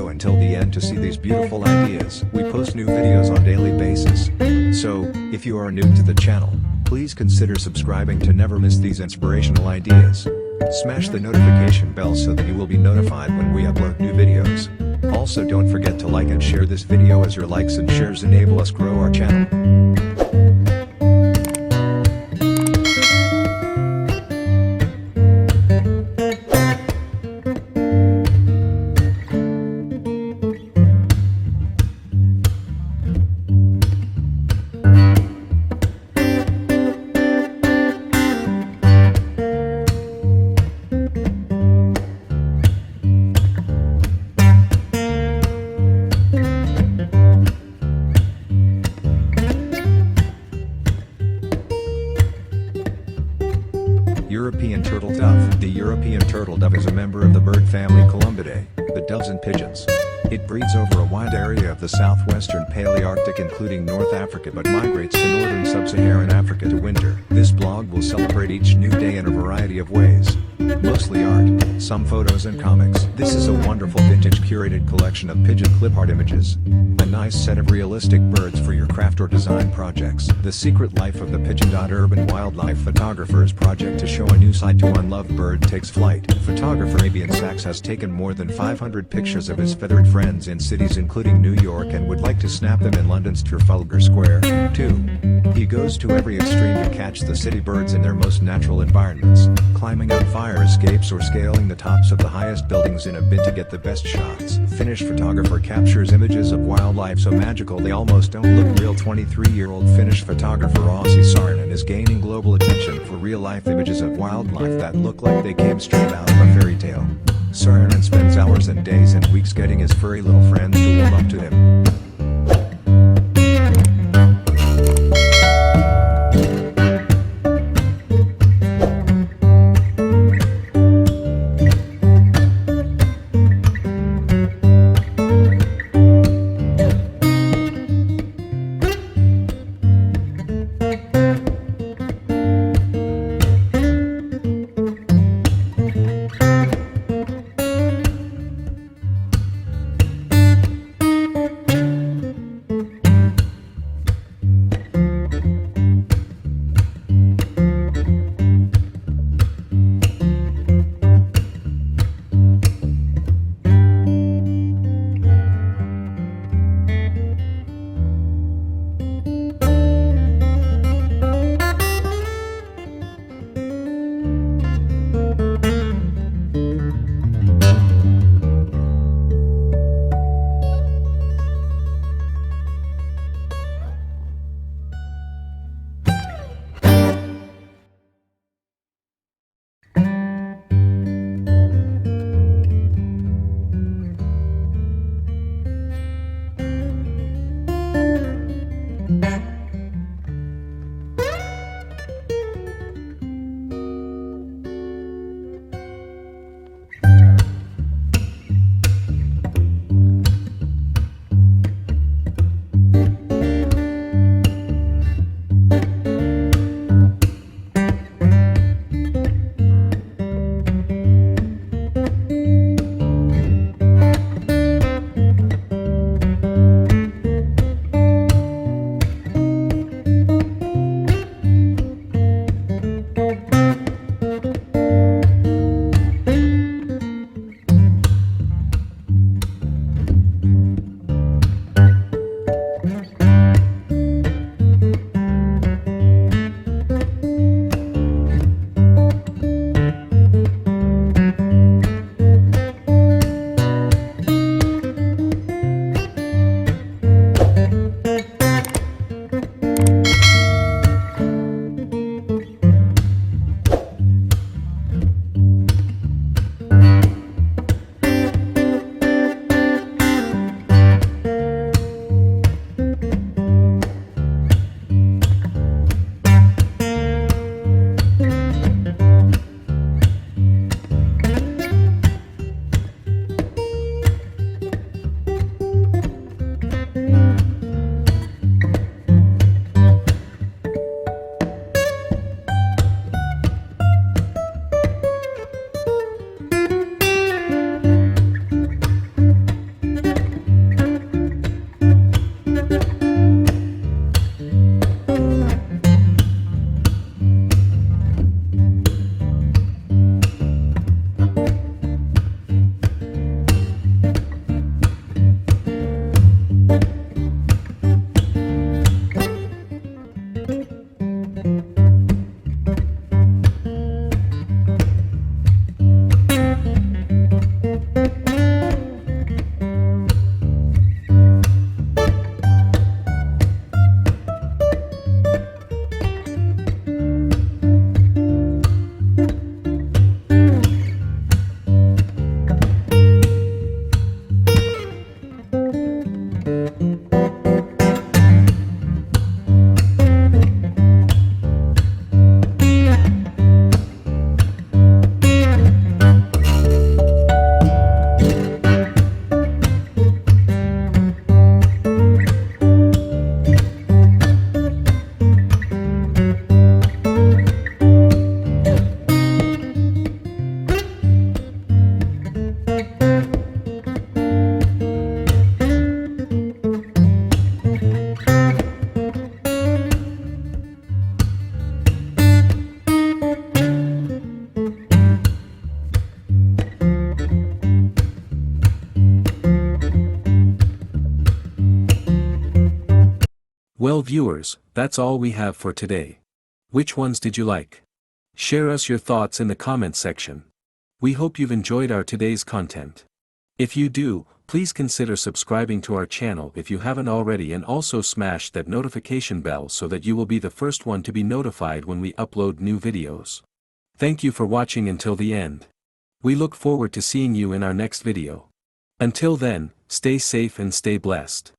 video until the end to see these beautiful ideas. We post new videos on daily basis. So, if you are new to the channel, please consider subscribing to never miss these inspirational ideas. Smash the notification bell so that you will be notified when we upload new videos. Also, don't forget to like and share this video, as your likes and shares enable us grow our channel. European turtle dove. The European turtle dove is a member of the bird family Columbidae, the doves and pigeons. It breeds over a wide area of the southwestern Palearctic, including North Africa, but migrates to northern sub-Saharan Africa to winter. This blog will celebrate each new day in a variety of ways. Mostly art, some photos and comics. This is a wonderful vintage curated collection of pigeon clip art images. A nice set of realistic birds for your craft or design projects. The Secret Life of the Pigeon. Urban Wildlife Photographers project to show a new side to unloved bird takes flight. Photographer Fabian Sachs has taken more than 500 pictures of his feathered friends in cities including New York and would like to snap them in London's Trafalgar Square, too. He goes to every extreme to catch the city birds in their most natural environments, climbing up fire escapes or scaling the tops of the highest buildings in a bid to get the best shots. Finnish photographer captures images of wildlife so magical they almost don't look real. 23-year-old Finnish photographer Ossi Saarinen is gaining global attention for real-life images of wildlife that look like they came straight out of a fairy tale. Saarinen spends hours and days and weeks getting his furry little friends to warm up to him. Well viewers, that's all we have for today. Which ones did you like? Share us your thoughts in the comments section. We hope you've enjoyed our today's content. If you do, please consider subscribing to our channel if you haven't already, and also smash that notification bell so that you will be the first one to be notified when we upload new videos. Thank you for watching until the end. We look forward to seeing you in our next video. Until then, stay safe and stay blessed.